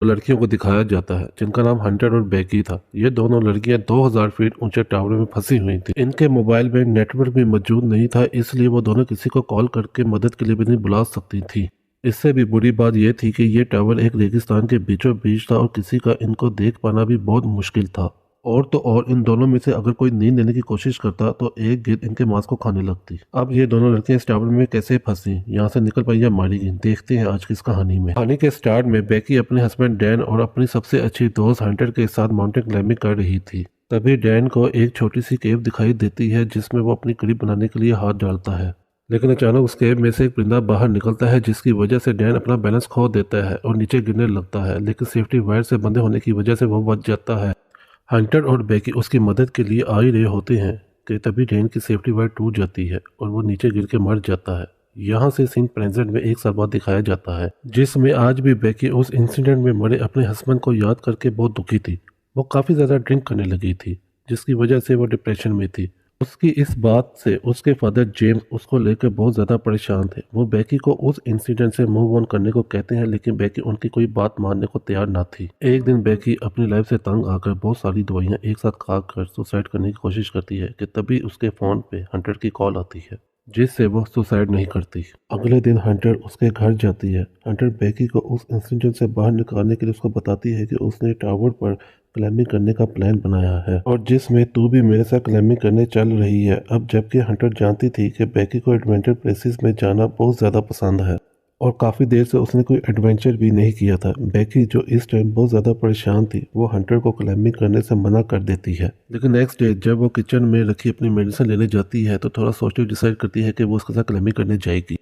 लड़कियों को दिखाया जाता है जिनका नाम हंटर और बेकी था। ये दोनों लड़कियां 2000 फीट ऊंचे टावर में फंसी हुई थी। इनके मोबाइल में नेटवर्क भी मौजूद नहीं था, इसलिए वो दोनों किसी को कॉल करके मदद के लिए भी नहीं बुला सकती थी। इससे भी बुरी बात यह थी कि ये टावर एक रेगिस्तान के बीचों बीच था और किसी का इनको देख पाना भी बहुत मुश्किल था। और तो और इन दोनों में से अगर कोई नींद लेने की कोशिश करता तो एक गिद्ध इनके मांस को खाने लगती। अब ये दोनों लड़कियां इस टावर में कैसे फंसी, यहाँ से निकल पाई या मारी गई, देखते हैं आज की इस कहानी में। कहानी के स्टार्ट में बेकी अपने हस्बैंड डैन और अपनी सबसे अच्छी दोस्त हंटर के साथ माउंटेन क्लाइंबिंग कर रही थी। तभी डैन को एक छोटी सी केव दिखाई देती है जिसमें वो अपनी कड़ी बनाने के लिए हाथ डालता है। लेकिन अचानक उस केव में से एक परिंदा बाहर निकलता है जिसकी वजह से डैन अपना बैलेंस खो देता है और नीचे गिरने लगता है, लेकिन सेफ्टी वायर से बंधे होने की वजह से वो बच जाता है। हंटर और बेकी उसकी मदद के लिए आ ही रहे होते हैं कि तभी डैन की सेफ्टी वायर टूट जाती है और वो नीचे गिर के मर जाता है। यहाँ से सीन प्रेजेंट में एक साल बाद दिखाया जाता है, जिसमें आज भी बेकी उस इंसिडेंट में मरे अपने हस्बैंड को याद करके बहुत दुखी थी। वो काफ़ी ज़्यादा ड्रिंक करने लगी थी जिसकी वजह से वो डिप्रेशन में थी। उसकी इस बात से उसके फादर जेम्स उसको लेकर बहुत ज़्यादा परेशान थे। वो बेकी को उस इंसिडेंट से मूव ऑन करने को कहते हैं, लेकिन बेकी उनकी कोई बात मानने को तैयार ना थी। एक दिन बेकी अपनी लाइफ से तंग आकर बहुत सारी दवाइयाँ एक साथ खाकर सुसाइड करने की कोशिश करती है कि तभी उसके फ़ोन पे हंटर की कॉल आती है, जिससे वो सुसाइड नहीं करती। अगले दिन हंटर उसके घर जाती है। हंटर बेकी को उस इंसिडेंट से बाहर निकालने के लिए उसको बताती है कि उसने टावर पर क्लाइंबिंग करने का प्लान बनाया है और जिसमें तू भी मेरे साथ क्लाइंबिंग करने चल रही है। अब जबकि हंटर जानती थी कि बेकी को एडवेंचर प्लेसेस में जाना बहुत ज़्यादा पसंद है और काफ़ी देर से उसने कोई एडवेंचर भी नहीं किया था। बेकी जो इस टाइम बहुत ज़्यादा परेशान थी, वो हंटर को क्लाइंबिंग करने से मना कर देती है। लेकिन नेक्स्ट डे जब वो किचन में रखी अपनी मेडिसिन लेने जाती है तो थोड़ा सोच के डिसाइड करती है कि वो उसके साथ क्लाइंबिंग करने जाएगी।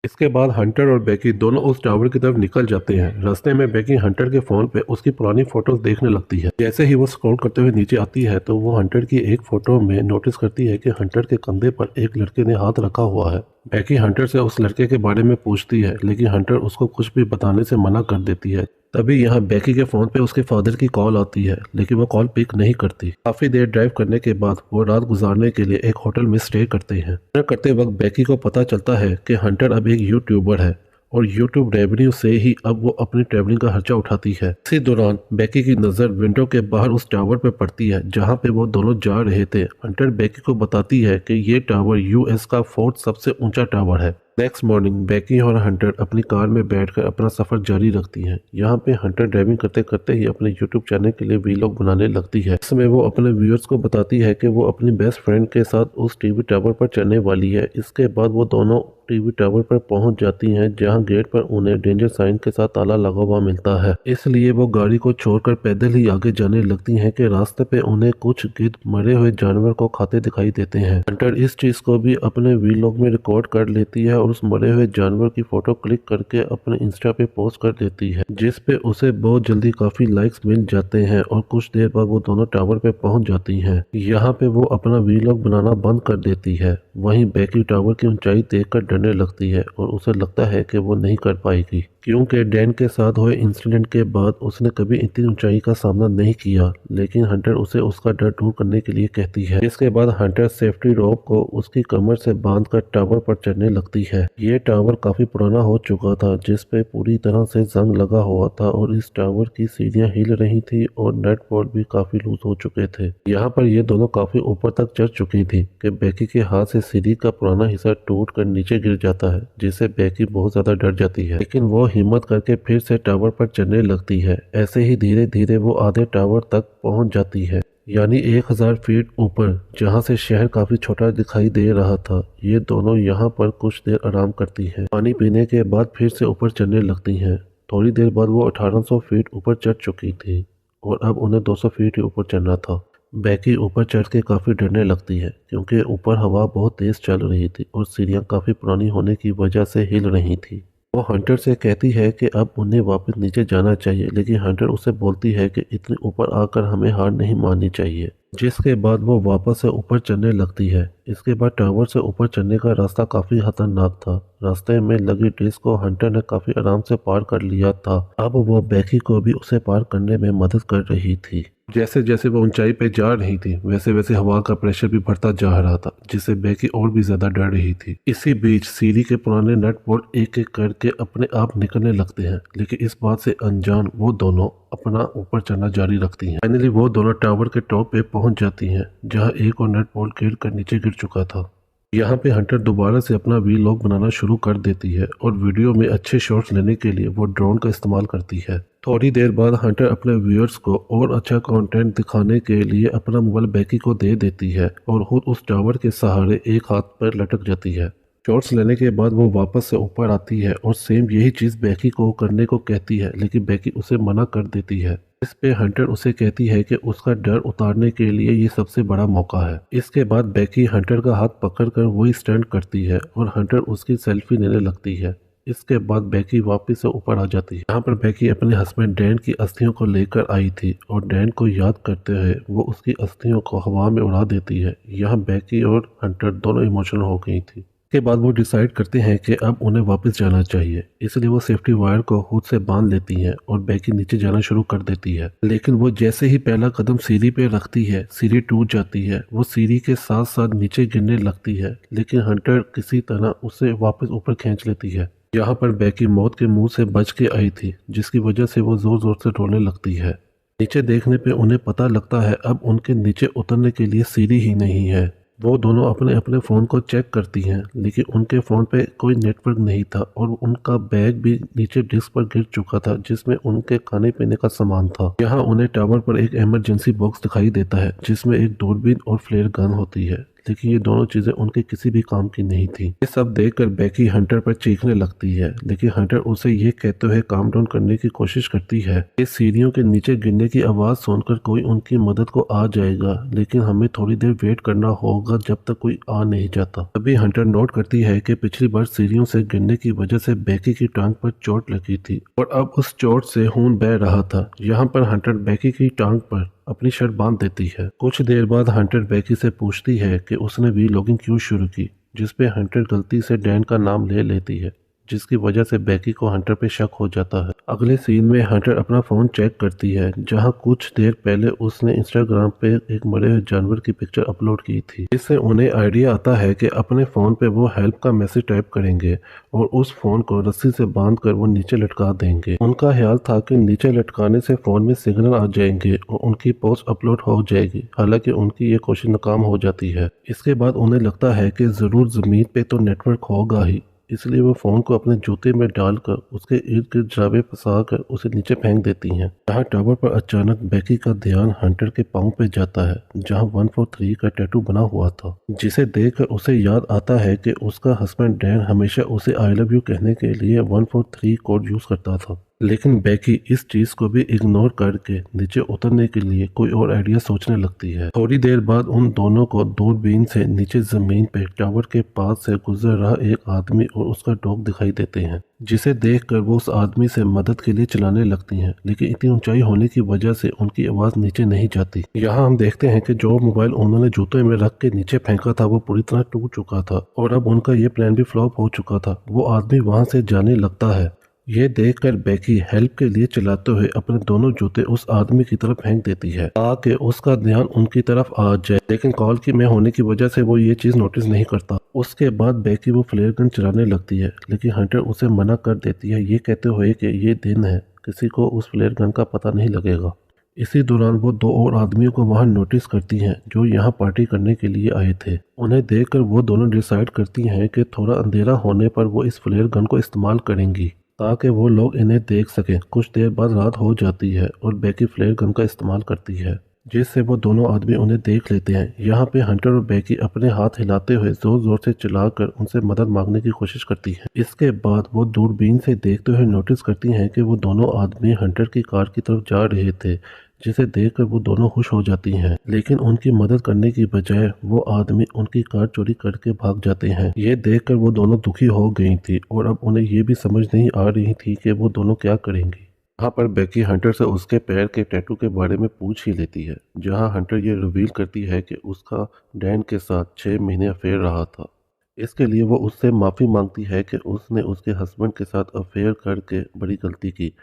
इसके बाद हंटर और बेकी दोनों उस टावर की तरफ निकल जाते हैं। रास्ते में बेकी हंटर के फोन पे उसकी पुरानी फोटोज देखने लगती है। जैसे ही वो स्क्रॉल करते हुए नीचे आती है तो वो हंटर की एक फोटो में नोटिस करती है कि हंटर के कंधे पर एक लड़के ने हाथ रखा हुआ है। बेकी हंटर से उस लड़के के बारे में पूछती है, लेकिन हंटर उसको कुछ भी बताने से मना कर देती है। तभी यहाँ बेकी के फोन पे उसके फादर की कॉल आती है, लेकिन वो कॉल पिक नहीं करती। काफी देर ड्राइव करने के बाद वो रात गुजारने के लिए एक होटल में स्टे करते हैं। डिनर करते वक्त बेकी को पता चलता है कि हंटर अब एक यूट्यूबर है और यूट्यूब रेवेन्यू से ही अब वो अपनी ट्रैवलिंग का खर्चा उठाती है। इसी दौरान बेकी की नज़र विंडो के बाहर उस टावर पर पड़ती है जहाँ पे वो दोनों जा रहे थे। हंटर बेकी को बताती है कि ये टावर यूएस का फोर्थ सबसे ऊंचा टावर है। नेक्स्ट मॉर्निंग बेकी और हंटर अपनी कार में बैठकर अपना सफर जारी रखती हैं। यहाँ पे हंटर ड्राइविंग करते करते ही अपने यूट्यूब चैनल के लिए वीलॉग बनाने लगती है। इसमें वो अपने व्यूअर्स को बताती है कि वो अपनी बेस्ट फ्रेंड के साथ उस टीवी टावर पर चढ़ने वाली है। इसके बाद वो दोनों टीवी टावर पर पहुंच जाती हैं जहां गेट पर उन्हें डेंजर साइन के साथ ताला लगा हुआ मिलता है। इसलिए वो गाड़ी को छोड़कर पैदल ही आगे जाने लगती हैं कि रास्ते पे उन्हें कुछ गिद्ध मरे हुए जानवर को खाते दिखाई देते हैं। हंटर इस चीज को भी अपने वीलॉग में रिकॉर्ड कर लेती है और उस मरे हुए जानवर की फोटो क्लिक करके अपने इंस्टा पे पोस्ट कर देती है, जिस पे उसे बहुत जल्दी काफी लाइक्स मिल जाते हैं और कुछ देर बाद वो दोनों टावर पे पहुंच जाती हैं। यहाँ पे वो अपना वीलॉग बनाना बंद कर देती है। वहीं बेकी टावर की ऊंचाई देखकर डरने लगती है और उसे लगता है कि वो नहीं कर पाएगी, क्योंकि डैन के साथ हुए इंसिडेंट के बाद उसने कभी इतनी ऊंचाई का सामना नहीं किया। लेकिन हंटर उसे उसका डर दूर करने के लिए कहती है। इसके बाद हंटर सेफ्टी रोप को उसकी कमर से बांधकर टावर पर चढ़ने लगती है। ये टावर काफी पुराना हो चुका था, जिस पे पूरी तरह से जंग लगा हुआ था और इस टावर की सीढ़ियां हिल रही थी और नट बोल्ट भी काफी लूज हो चुके थे। यहाँ पर ये दोनों काफी ऊपर तक चढ़ चुकी थी कि बेकी के हाथ से सीढ़ी का पुराना हिस्सा टूट कर नीचे गिर जाता है, जिससे बेकी बहुत ज्यादा डर जाती है। लेकिन वो हिम्मत करके फिर से टावर पर चढ़ने लगती है। ऐसे ही धीरे धीरे वो आधे टावर तक पहुंच जाती है, यानी 1000 फीट ऊपर, जहां से शहर काफी छोटा दिखाई दे रहा था। ये दोनों यहाँ पर कुछ देर आराम करती हैं। पानी पीने के बाद फिर से ऊपर चढ़ने लगती हैं। थोड़ी देर बाद वो 1800 फीट ऊपर चढ़ चुकी थी और अब उन्हें 200 फीट ही ऊपर चढ़ना था। बेकी ऊपर चढ़ के काफ़ी डरने लगती है क्योंकि ऊपर हवा बहुत तेज़ चल रही थी और सीढ़ियाँ काफ़ी पुरानी होने की वजह से हिल रही थी। वो हंटर से कहती है कि अब उन्हें वापस नीचे जाना चाहिए, लेकिन हंटर उसे बोलती है कि इतने ऊपर आकर हमें हार नहीं माननी चाहिए। जिसके बाद वो वापस से ऊपर चढ़ने लगती है। इसके बाद टावर से ऊपर चढ़ने का रास्ता काफ़ी खतरनाक था। रास्ते में लगी ट्रीज को हंटर ने काफ़ी आराम से पार कर लिया था। अब वो बेकी को भी उसे पार करने में मदद कर रही थी। जैसे जैसे वो ऊंचाई पे जा रही थी वैसे वैसे हवा का प्रेशर भी बढ़ता जा रहा था, जिससे बेकी और भी ज्यादा डर रही थी। इसी बीच सीरी के पुराने नट बोल्ट एक एक करके अपने आप निकलने लगते हैं, लेकिन इस बात से अनजान वो दोनों अपना ऊपर चढ़ना जारी रखती हैं। फाइनली वो दोनों टावर के टॉप पे पहुंच जाती हैं, जहां एक और नट बोल्ट गिर कर नीचे गिर चुका था। यहाँ पे हंटर दोबारा से अपना वीलॉग बनाना शुरू कर देती है और वीडियो में अच्छे शॉट्स लेने के लिए वो ड्रोन का इस्तेमाल करती है। थोड़ी देर बाद हंटर अपने व्यूअर्स को और अच्छा कंटेंट दिखाने के लिए अपना मोबाइल बेकी को दे देती है और खुद उस टावर के सहारे एक हाथ पर लटक जाती है। शॉट्स लेने के बाद वो वापस से ऊपर आती है और सेम यही चीज़ बेकी को करने को कहती है, लेकिन बेकी उसे मना कर देती है। इस पे हंटर उसे कहती है कि उसका डर उतारने के लिए ये सबसे बड़ा मौका है। इसके बाद बेकी हंटर का हाथ पकड़कर वही स्टैंड करती है और हंटर उसकी सेल्फी लेने लगती है। इसके बाद बेकी वापस से ऊपर आ जाती है। यहाँ पर बेकी अपने हस्बैंड डैन की अस्थियों को लेकर आई थी और डैन को याद करते हुए वो उसकी अस्थियों को हवा में उड़ा देती है। यहाँ बेकी और हंटर दोनों इमोशनल हो गई थी। के बाद वो डिसाइड करते हैं कि अब उन्हें वापस जाना चाहिए, इसलिए वो सेफ्टी वायर को खुद से बांध लेती हैं और बेकी नीचे जाना शुरू कर देती है। लेकिन वो जैसे ही पहला कदम सीढ़ी पे रखती है, सीढ़ी टूट जाती है। वो सीढ़ी के साथ साथ नीचे गिरने लगती है, लेकिन हंटर किसी तरह उसे वापस ऊपर खींच लेती है। यहाँ पर बेकी मौत के मुंह से बच के आई थी, जिसकी वजह से वो जोर जोर से रोने लगती है। नीचे देखने पे उन्हें पता लगता है अब उनके नीचे उतरने के लिए सीढ़ी ही नहीं है। वो दोनों अपने अपने फ़ोन को चेक करती हैं, लेकिन उनके फ़ोन पे कोई नेटवर्क नहीं था और उनका बैग भी नीचे डिस्क पर गिर चुका था, जिसमें उनके खाने पीने का सामान था। यहाँ उन्हें टावर पर एक इमरजेंसी बॉक्स दिखाई देता है, जिसमें एक दूरबीन और फ्लेयर गन होती है, लेकिन ये दोनों चीज़ें उनके किसी भी काम की नहीं थी। ये सब देखकर बेकी हंटर पर चीखने लगती है, लेकिन हंटर उसे ये कहते हुए काम डाउन करने की कोशिश करती है कि सीढ़ियों के नीचे गिरने की आवाज़ सुनकर कोई उनकी मदद को आ जाएगा, लेकिन हमें थोड़ी देर वेट करना होगा जब तक कोई आ नहीं जाता। तभी हंटर नोट करती है कि पिछली बार सीढ़ियों से गिरने की वजह से बेकी की टांग पर चोट लगी थी और अब उस चोट से खून बह रहा था। यहाँ पर हंटर बेकी की टांग पर अपनी शर्ट बांध देती है। कुछ देर बाद हंटर बेकी से पूछती है कि उसने वीलॉगिंग क्यों शुरू की, जिसपे हंटर गलती से डैन का नाम ले लेती है, जिसकी वजह से बेकी को हंटर पे शक हो जाता है। अगले सीन में हंटर अपना फ़ोन चेक करती है, जहां कुछ देर पहले उसने इंस्टाग्राम पे एक मरे हुए जानवर की पिक्चर अपलोड की थी। इससे उन्हें आइडिया आता है कि अपने फ़ोन पे वो हेल्प का मैसेज टाइप करेंगे और उस फ़ोन को रस्सी से बांधकर वो नीचे लटका देंगे। उनका ख्याल था कि नीचे लटकाने से फ़ोन में सिग्नल आ जाएंगे और उनकी पोस्ट अपलोड हो जाएगी। हालांकि उनकी ये कोशिश नाकाम हो जाती है। इसके बाद उन्हें लगता है कि ज़रूर ज़मीन पे तो नेटवर्क होगा ही, इसलिए वो फ़ोन को अपने जूते में डालकर उसके इर्द गिर्द जावे फंसाकर उसे नीचे फेंक देती हैं। यहाँ टावर पर अचानक बेकी का ध्यान हंटर के पाँव पे जाता है, जहाँ 143 का टैटू बना हुआ था, जिसे देखकर उसे याद आता है कि उसका हस्बैंड डैन हमेशा उसे आई लव यू कहने के लिए 143 कोड यूज़ करता था। लेकिन बेकी इस चीज को भी इग्नोर करके नीचे उतरने के लिए कोई और आइडिया सोचने लगती है। थोड़ी देर बाद उन दोनों को दूरबीन से नीचे जमीन पे टावर के पास से गुजर रहा एक आदमी और उसका डॉग दिखाई देते हैं, जिसे देखकर वो उस आदमी से मदद के लिए चिल्लाने लगती हैं, लेकिन इतनी ऊंचाई होने की वजह से उनकी आवाज नीचे नहीं जाती। यहाँ हम देखते हैं कि जो मोबाइल उन्होंने जूते में रख के नीचे फेंका था वो पूरी तरह टूट चुका था और अब उनका ये प्लान भी फ्लॉप हो चुका था। वो आदमी वहां से जाने लगता है। ये देखकर बेकी हेल्प के लिए चिल्लाते हुए अपने दोनों जूते उस आदमी की तरफ फेंक देती है ताकि उसका ध्यान उनकी तरफ आ जाए, लेकिन कॉल की में होने की वजह से वो ये चीज नोटिस नहीं करता। उसके बाद बेकी वो फ्लेयर गन चलाने लगती है, लेकिन हंटर उसे मना कर देती है, ये कहते हुए कि ये दिन है, किसी को उस फ्लेयर गन का पता नहीं लगेगा। इसी दौरान वो दो और आदमियों को वहां नोटिस करती हैं जो यहाँ पार्टी करने के लिए आए थे। उन्हें देखकर वो दोनों डिसाइड करती हैं कि थोड़ा अंधेरा होने पर वो इस फ्लेयर गन को इस्तेमाल करेंगी ताकि वो लोग इन्हें देख सकें। कुछ देर बाद रात हो जाती है और बेकी फ्लेयर गन का इस्तेमाल करती है, जिससे वो दोनों आदमी उन्हें देख लेते हैं। यहाँ पे हंटर और बेकी अपने हाथ हिलाते हुए जोर जोर से चिल्लाकर उनसे मदद मांगने की कोशिश करती हैं। इसके बाद वो दूरबीन से देखते हुए नोटिस करती हैं कि वो दोनों आदमी हंटर की कार की तरफ जा रहे थे, जिसे देखकर वो दोनों खुश हो जाती हैं, लेकिन उनकी मदद करने की बजाय वो आदमी उनकी कार चोरी करके भाग जाते हैं। ये देखकर वो दोनों दुखी हो गई थी और अब उन्हें ये भी समझ नहीं आ रही थी कि वो दोनों क्या करेंगी। यहाँ पर बेकी हंटर से उसके पैर के टैटू के बारे में पूछ ही लेती है, जहाँ हंटर ये रिवील करती है कि उसका डैन के साथ 6 महीने अफेयर रहा था। इसके लिए वो उससे माफ़ी मांगती है कि उसने उसके हस्बैंड के साथ अफेयर करके बड़ी गलती की।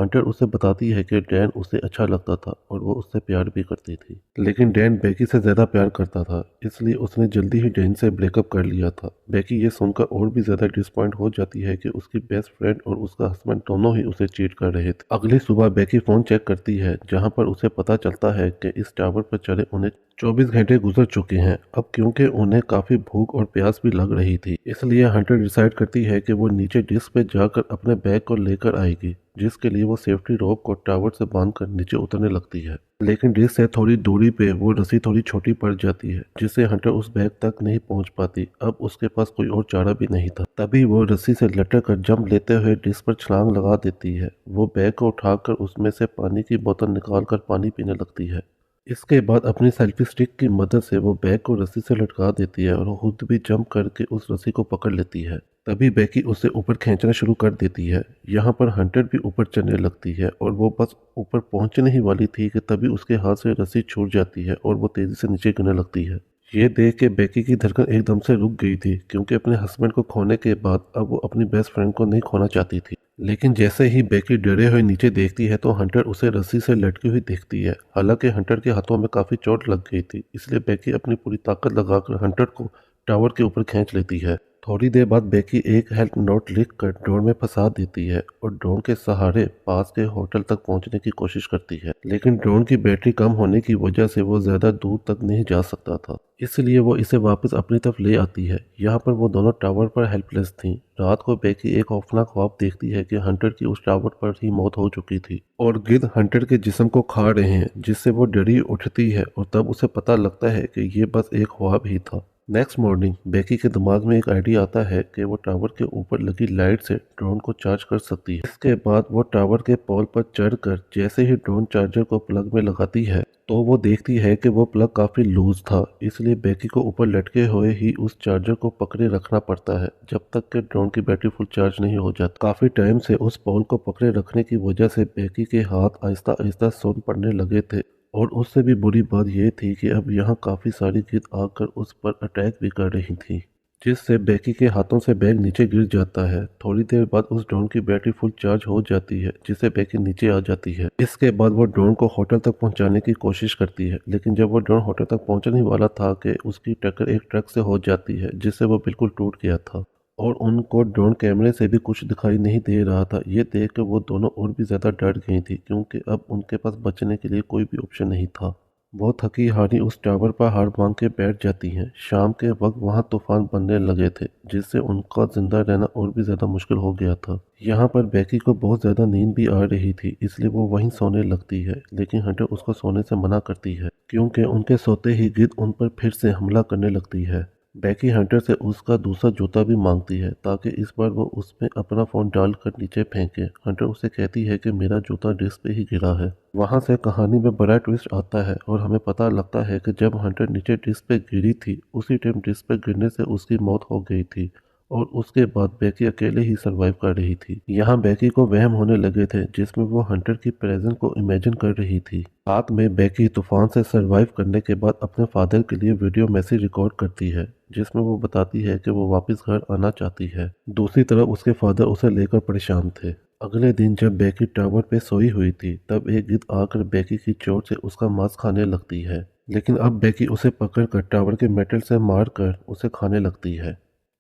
हंटर उसे बताती है कि डैन उसे अच्छा लगता था और वो उससे प्यार भी करती थी, लेकिन डैन बेकी से ज़्यादा प्यार करता था, इसलिए उसने जल्दी ही डैन से ब्रेकअप कर लिया था। बेकी ये सुनकर और भी ज़्यादा डिसपॉइंट हो जाती है कि उसकी बेस्ट फ्रेंड और उसका हस्बैंड दोनों ही उसे चीट कर रहे थे। अगली सुबह बेकी फ़ोन चेक करती है, जहाँ पर उसे पता चलता है कि इस टावर पर चढ़े उन्हें 24 घंटे गुजर चुके हैं। अब क्योंकि उन्हें काफ़ी भूख और प्यास भी लग रही थी, इसलिए हंटर डिसाइड करती है कि वो नीचे डिस्क पे जाकर अपने बैग को लेकर आएगी, जिसके लिए वो सेफ्टी रोप को टावर से बांधकर नीचे उतरने लगती है। लेकिन डिस्क से थोड़ी दूरी पे वो रस्सी थोड़ी छोटी पड़ जाती है, जिससे हंटर उस बैग तक नहीं पहुंच पाती। अब उसके पास कोई और चारा भी नहीं था। तभी वो रस्सी से लटक कर जंप लेते हुए डिस्क पर छलांग लगा देती है। वो बैग को उठाकर उसमें से पानी की बोतल निकालकर पानी पीने लगती है। इसके बाद अपनी सेल्फी स्टिक की मदद से वो बैग को रस्सी से लटका देती है और वो खुद भी जंप करके उस रस्सी को पकड़ लेती है। तभी बेकी उसे ऊपर खींचना शुरू कर देती है। यहाँ पर हंटर भी ऊपर चढ़ने लगती है और वो बस ऊपर पहुंचने ही वाली थी कि तभी उसके हाथ से रस्सी छूट जाती है और वो तेजी से नीचे गिरने लगती है। ये देख के बेकी की धड़कन एकदम से रुक गई थी, क्योंकि अपने हस्बैंड को खोने के बाद अब वो अपनी बेस्ट फ्रेंड को नहीं खोना चाहती थी। लेकिन जैसे ही बेकी डरे हुए नीचे देखती है तो हंटर उसे रस्सी से लटकी हुई दिखती है। हालांकि हंटर के हाथों में काफ़ी चोट लग गई थी, इसलिए बेकी अपनी पूरी ताकत लगाकर हंटर को टावर के ऊपर खींच लेती है। थोड़ी देर बाद बेकी एक हेल्प नोट लिखकर ड्रोन में फंसा देती है और ड्रोन के सहारे पास के होटल तक पहुंचने की कोशिश करती है, लेकिन ड्रोन की बैटरी कम होने की वजह से वो ज़्यादा दूर तक नहीं जा सकता था, इसलिए वो इसे वापस अपनी तरफ ले आती है। यहाँ पर वो दोनों टावर पर हेल्पलेस थीं। रात को बेकी एक खौफनाक ख्वाब देखती है कि हंटर की उस टावर पर ही मौत हो चुकी थी और गिद्ध हंटर के जिस्म को खा रहे हैं, जिससे वो डरी उठती है और तब उसे पता लगता है कि ये बस एक ख्वाब ही था। नेक्स्ट मॉर्निंग बेकी के दिमाग में एक आइडिया आता है कि वो टावर के ऊपर लगी लाइट से ड्रोन को चार्ज कर सकती है। इसके बाद वो टावर के पोल पर चढ़कर जैसे ही ड्रोन चार्जर को प्लग में लगाती है तो वो देखती है कि वो प्लग काफ़ी लूज था, इसलिए बेकी को ऊपर लटके हुए ही उस चार्जर को पकड़े रखना पड़ता है जब तक कि ड्रोन की बैटरी फुल चार्ज नहीं हो जाती। काफ़ी टाइम से उस पोल को पकड़े रखने की वजह से बेकी के हाथ आहिस्ता आहिस्ता सुन पड़ने लगे थे और उससे भी बुरी बात यह थी कि अब यहाँ काफ़ी सारी गिद्ध आकर उस पर अटैक भी कर रही थी, जिससे बेकी के हाथों से बैग नीचे गिर जाता है। थोड़ी देर बाद उस ड्रोन की बैटरी फुल चार्ज हो जाती है, जिससे बेकी नीचे आ जाती है। इसके बाद वो ड्रोन को होटल तक पहुंचाने की कोशिश करती है, लेकिन जब वो ड्रोन होटल तक पहुंचने ही वाला था कि उसकी टक्कर एक ट्रक से हो जाती है, जिससे वो बिल्कुल टूट गया था और उनको ड्रोन कैमरे से भी कुछ दिखाई नहीं दे रहा था। ये देख कर वो दोनों और भी ज़्यादा डर गई थी, क्योंकि अब उनके पास बचने के लिए कोई भी ऑप्शन नहीं था। वो थकी हारी उस टावर पर हार मांग के बैठ जाती हैं। शाम के वक्त वहाँ तूफान बनने लगे थे, जिससे उनका जिंदा रहना और भी ज़्यादा मुश्किल हो गया था। यहाँ पर बेकी को बहुत ज़्यादा नींद भी आ रही थी, इसलिए वो वहीं सोने लगती है, लेकिन हंटर उसको सोने से मना करती है, क्योंकि उनके सोते ही गिद्ध उन पर फिर से हमला करने लगती है। बेकी हंटर से उसका दूसरा जूता भी मांगती है, ताकि इस बार वो उसमें अपना फ़ोन डालकर नीचे फेंके। हंटर उसे कहती है कि मेरा जूता डिस्क पे ही गिरा है। वहाँ से कहानी में बड़ा ट्विस्ट आता है और हमें पता लगता है कि जब हंटर नीचे डिस्क पे गिरी थी, उसी टाइम डिस्क पे गिरने से उसकी मौत हो गई थी और उसके बाद बेकी अकेले ही सरवाइव कर रही थी। यहाँ बेकी को वहम होने लगे थे, जिसमें वो हंटर की प्रेजेंस को इमेजिन कर रही थी। रात में बेकी तूफान से सरवाइव करने के बाद अपने फादर के लिए वीडियो मैसेज रिकॉर्ड करती है, जिसमें वो बताती है कि वो वापस घर आना चाहती है। दूसरी तरफ उसके फादर उसे लेकर परेशान थे। अगले दिन जब बेकी टावर पे सोई हुई थी, तब एक गिद्ध आकर बेकी की चोट से उसका मांस खाने लगती है, लेकिन अब बेकी उसे पकड़कर टावर के मेटल से मारकर उसे खाने लगती है।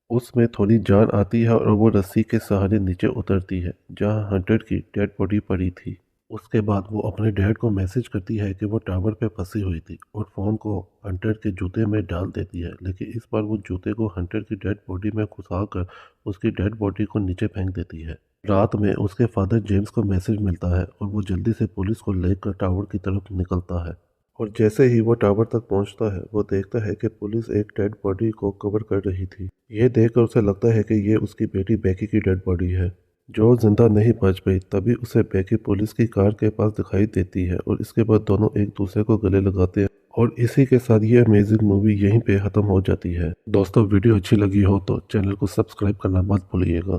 उसमें थोड़ी जान आती है और वो रस्सी के सहारे नीचे उतरती है, जहां हंटर की डेड बॉडी पड़ी थी। उसके बाद वो अपने डैड को मैसेज करती है कि वो टावर पे फंसी हुई थी और फ़ोन को हंटर के जूते में डाल देती है, लेकिन इस बार वो जूते को हंटर की डेड बॉडी में घुसाकर उसकी डेड बॉडी को नीचे फेंक देती है। रात में उसके फादर जेम्स को मैसेज मिलता है और वो जल्दी से पुलिस को लेकर टावर की तरफ निकलता है और जैसे ही वो टावर तक पहुंचता है, वो देखता है कि पुलिस एक डेड बॉडी को कवर कर रही थी। ये देखकर उसे लगता है कि ये उसकी बेटी बेकी की डेड बॉडी है, जो जिंदा नहीं बच पाई। तभी उसे बेकी पुलिस की कार के पास दिखाई देती है और इसके बाद दोनों एक दूसरे को गले लगाते हैं और इसी के साथ ये अमेजिंग मूवी यहीं पे ख़त्म हो जाती है। दोस्तों, वीडियो अच्छी लगी हो तो चैनल को सब्सक्राइब करना मत भूलिएगा।